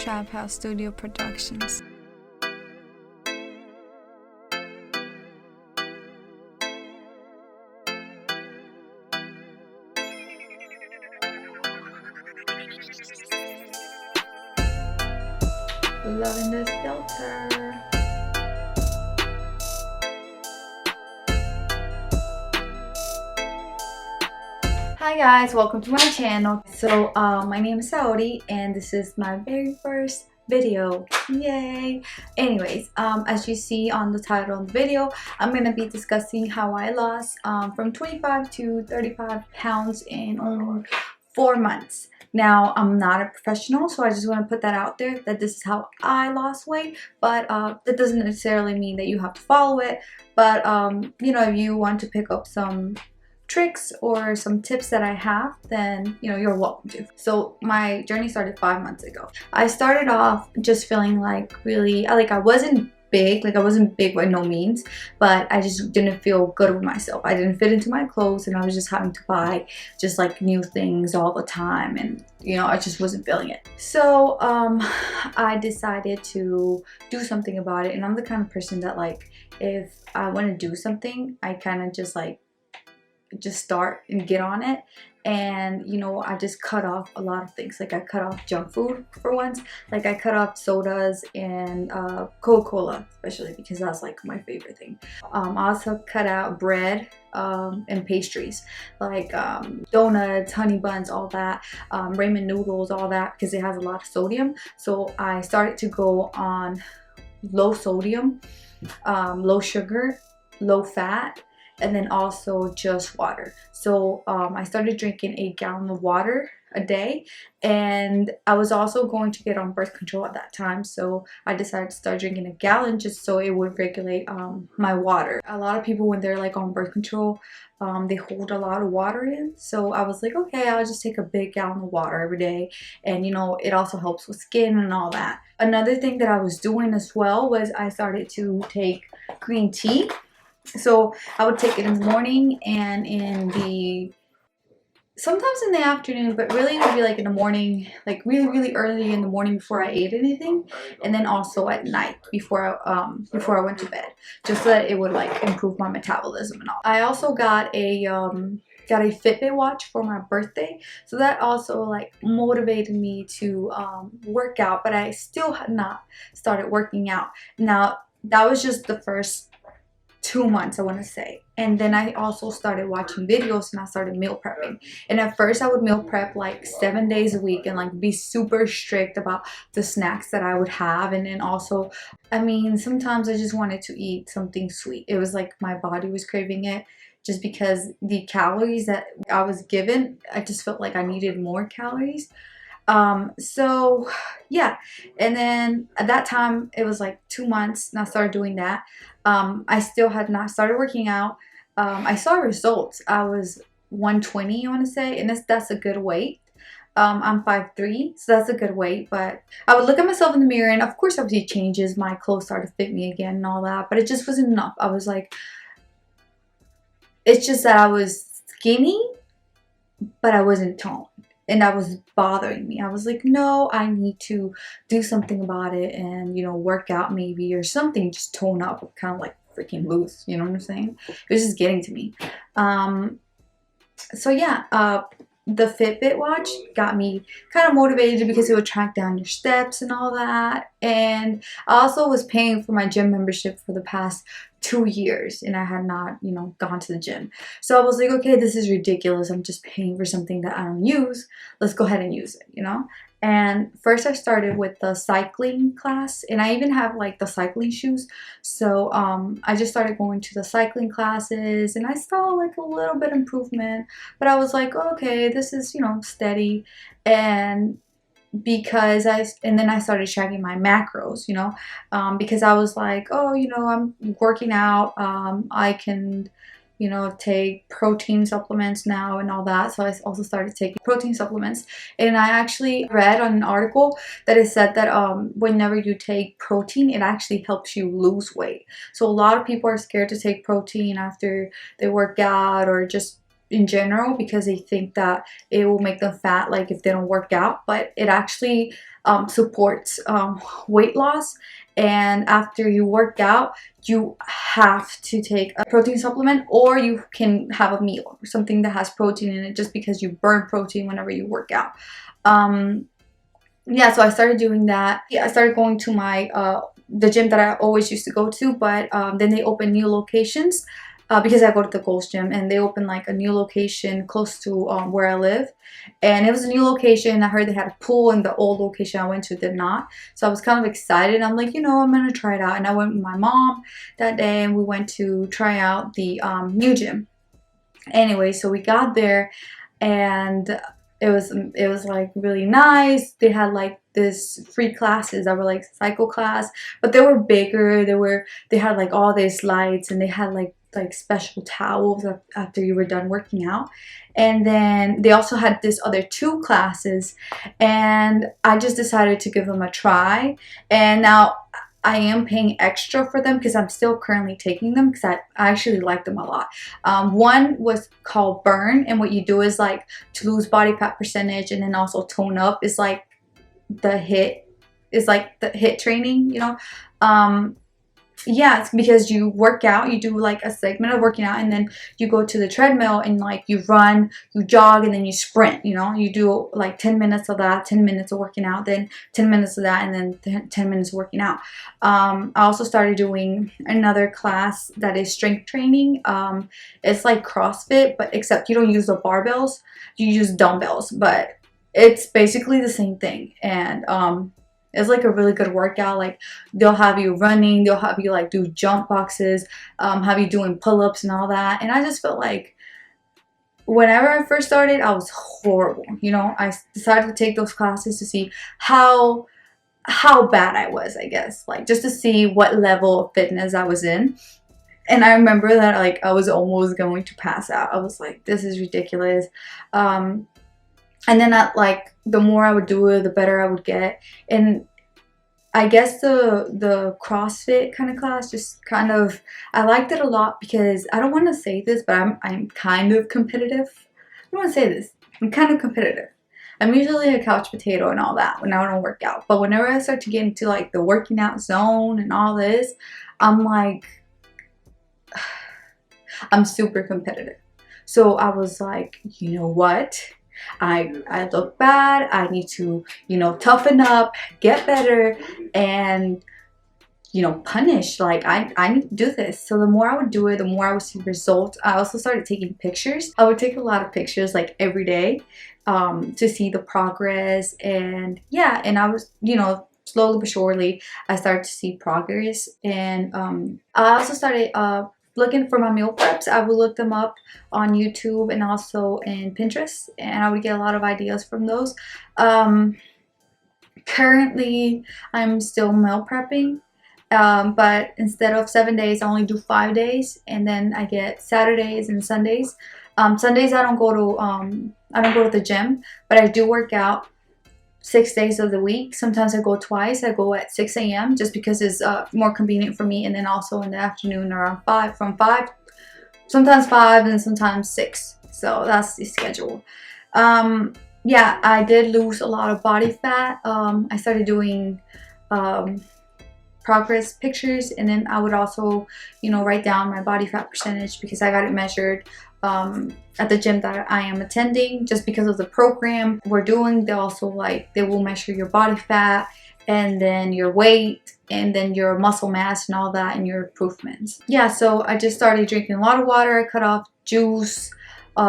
Trap House Studio Productions. Loving this filter. Hi guys, welcome to my channel. So my name is Saori and this is my very first video. Yay! Anyways, as you see on the title of the video, I'm gonna be discussing how I lost from 25 to 35 pounds in only 4 months. Now, I'm not a professional, so I just want to put that out there that this is how I lost weight, but that doesn't necessarily mean that you have to follow it. But you know, if you want to pick up some tricks or some tips that I have, then you know, you're welcome to. So my journey started 5 months ago. I started off just feeling like really I wasn't big, I wasn't big by no means, but I just didn't feel good with myself. I didn't fit into my clothes and I was just having to buy just like new things all the time, and you know, I just wasn't feeling it. So I decided to do something about it, and I'm the kind of person that like, if I want to do something, I kind of just start and get on it. And you know, I just cut off a lot of things. Like I cut off junk food for once. Like I cut off sodas and Coca-Cola, especially because that's like my favorite thing. I also cut out bread and pastries like donuts, honey buns, all that, ramen noodles, all that, because it has a lot of sodium. So I started to go on low sodium, low sugar, low fat, and then also just water. So I started drinking 1 gallon of water a day, and I was also going to get on birth control at that time, so I decided to start drinking 1 gallon just so it would regulate my water. A lot of people, when they're like on birth control, they hold a lot of water in, so I was like, okay, I'll just take a big gallon of water every day, and you know, it also helps with skin and all that. Another thing that I was doing as well was I started to take green tea. So I would take it in the morning and sometimes in the afternoon, but really it would be like in the morning, like really early in the morning before I ate anything, and then also at night before I went to bed, just so that it would like improve my metabolism and all. I also got a Fitbit watch for my birthday, so that also like motivated me to work out, but I still had not started working out. Now that was just the first 2 months, I want to say. And then I also started watching videos and I started meal prepping. And at first I would meal prep like 7 days a week and like be super strict about the snacks that I would have. And then also, I mean, sometimes I just wanted to eat something sweet. It was like my body was craving it, just because the calories that I was given, I just felt like I needed more calories. So yeah, and then at that time it was like 2 months and I started doing that. I still had not started working out. I saw results. I was 120, I want to say, and that's a good weight. I'm 5'3", so that's a good weight, but I would look at myself in the mirror and of course obviously it changes, my clothes started to fit me again and all that, but it just wasn't enough. I was like, it's just that I was skinny but I wasn't toned. And that was bothering me. I was like, no, I need to do something about it and, you know, work out maybe or something, just tone up, kind of like freaking loose. You know what I'm saying? It was just getting to me. So yeah, the Fitbit watch got me kind of motivated because it would track down your steps and all that. And I also was paying for my gym membership for the past 2 years and I had not, you know, gone to the gym. So I was like, okay, this is ridiculous. I'm just paying for something that I don't use. Let's go ahead and use it, you know? And first I started with the cycling class, and I even have like the cycling shoes. So I just started going to the cycling classes and I saw like a little bit improvement, but I was like, oh, okay, this is, you know, steady. And then I started tracking my macros, you know, because I was like, oh, you know, I'm working out, I can, you know, take protein supplements now and all that. So I also started taking protein supplements, and I actually read on an article that it said that whenever you take protein, it actually helps you lose weight. So a lot of people are scared to take protein after they work out or just in general because they think that it will make them fat, like if they don't work out, but it actually supports weight loss, and after you work out you have to take a protein supplement, or you can have a meal or something that has protein in it, just because you burn protein whenever you work out. Yeah, so I started doing that. Yeah, I started going to my the gym that I always used to go to, but then they opened new locations because I go to the Gold's Gym, and they opened like a new location close to where I live, and it was a new location. I heard they had a pool, and the old location I went to did not, so I was kind of excited. I'm like, you know, I'm gonna try it out, and I went with my mom that day, and we went to try out the new gym. Anyway, so we got there, and it was like really nice. They had like this free classes that were like cycle class, but they were bigger. They had like all these lights, and they had like special towels after you were done working out. And then they also had this other 2 classes, and I just decided to give them a try. And now I am paying extra for them because I'm still currently taking them, because I actually like them a lot. One was called Burn, and what you do is like to lose body fat percentage and then also tone up is like the HIIT training, you know. Yeah, it's because you work out, you do like a segment of working out, and then you go to the treadmill and like you run, you jog, and then you sprint, you know. You do like 10 minutes of that, 10 minutes of working out, then 10 minutes of that, and then 10 minutes of working out. I also started doing another class that is strength training. It's like CrossFit, but except you don't use the barbells, you use dumbbells, but it's basically the same thing. And it's like a really good workout. Like they'll have you running, they'll have you like do jump boxes, have you doing pull-ups and all that. And I just felt like whenever I first started, I was horrible. You know, I decided to take those classes to see how bad I was, I guess, like just to see what level of fitness I was in. And I remember that like I was almost going to pass out. I was like, this is ridiculous. And then the more I would do it, the better I would get. And I guess the CrossFit kind of class just kind of, I liked it a lot because I don't want to say this, but I'm kind of competitive. I don't want to say this. I'm kind of competitive. I'm usually a couch potato and all that when I don't work out. But whenever I start to get into like the working out zone and all this, I'm like, I'm super competitive. So I was like, you know what? I look bad. I need to, you know, toughen up, get better, and, you know, punish. Like I need to do this. So the more I would do it, the more I would see results. I also started taking pictures. I would take a lot of pictures like every day to see the progress. And yeah, and I was, you know, slowly but surely I started to see progress. And I also started looking for my meal preps. I would look them up on YouTube and also in Pinterest, and I would get a lot of ideas from those. Currently, I'm still meal prepping, but instead of 7 days, I only do 5 days, and then I get Saturdays and Sundays. Sundays I don't go to the gym, but I do work out 6 days of the week. Sometimes I go twice. I go at 6 a.m. just because it's more convenient for me, and then also in the afternoon around 5, from 5, sometimes 5 and sometimes 6. So that's the schedule. Yeah, I did lose a lot of body fat. I started doing progress pictures, and then I would also, you know, write down my body fat percentage because I got it measured at the gym that I am attending. Just because of the program we're doing, they also they will measure your body fat and then your weight and then your muscle mass and all that and your improvements. Yeah, so I just started drinking a lot of water. I cut off juice,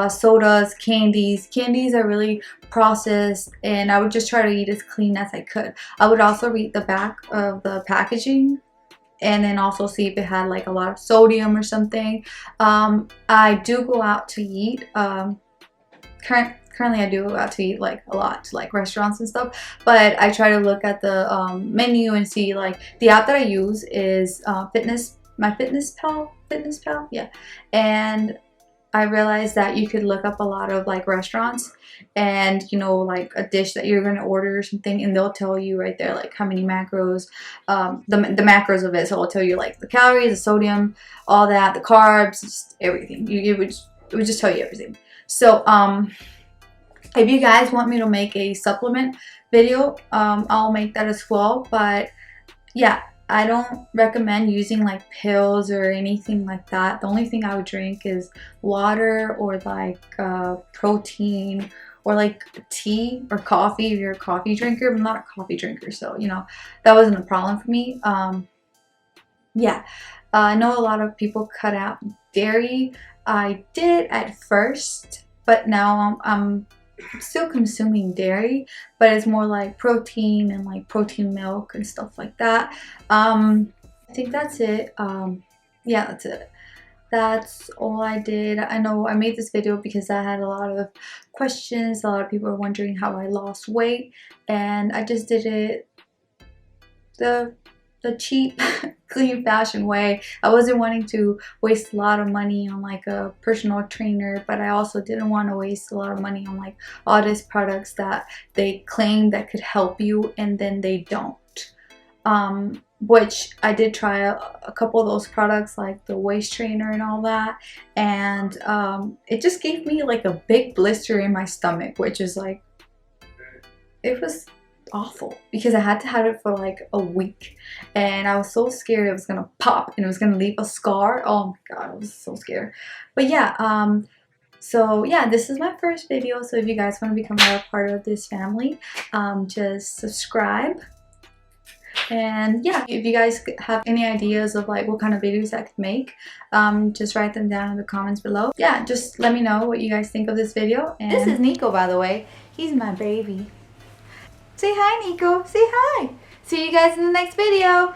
sodas, candies. Candies are really processed, and I would just try to eat as clean as I could. I would also read the back of the packaging and then also see if it had like a lot of sodium or something. I do go out to eat. Currently I do go out to eat like a lot to like restaurants and stuff, but I try to look at the menu and see, like, the app that I use is Fitness Pal, yeah. And I realized that you could look up a lot of like restaurants and, you know, like a dish that you're going to order or something, and they'll tell you right there like how many macros, the macros of it. So it'll tell you like the calories, the sodium, all that, the carbs, just everything. It would just tell you everything. So If you guys want me to make a supplement video, I'll make that as well. But yeah, I don't recommend using like pills or anything like that. The only thing I would drink is water or like protein or like tea or coffee if you're a coffee drinker. I'm not a coffee drinker, so you know that wasn't a problem for me. Yeah, I know a lot of people cut out dairy. I did at first, but now I'm still consuming dairy, but it's more like protein and like protein milk and stuff like that. I think that's it. Yeah, that's it. That's all I did. I know I made this video because I had a lot of questions. A lot of people were wondering how I lost weight, and I just did it the cheap clean fashion way. I wasn't wanting to waste a lot of money on like a personal trainer, but I also didn't want to waste a lot of money on like all these products that they claim that could help you and then they don't. Which I did try a couple of those products like the waist trainer and all that, and it just gave me like a big blister in my stomach, which is like, it was awful because I had to have it for like a week and I was so scared it was gonna pop and it was gonna leave a scar. Oh my god, I was so scared. But yeah, so yeah, this is my first video, so if you guys want to become a part of this family, just subscribe. And yeah, if you guys have any ideas of like what kind of videos I could make, just write them down in the comments below. Yeah, just let me know what you guys think of this video. And this is Nico, by the way. He's my baby. Say hi, Nico. Say hi. See you guys in the next video.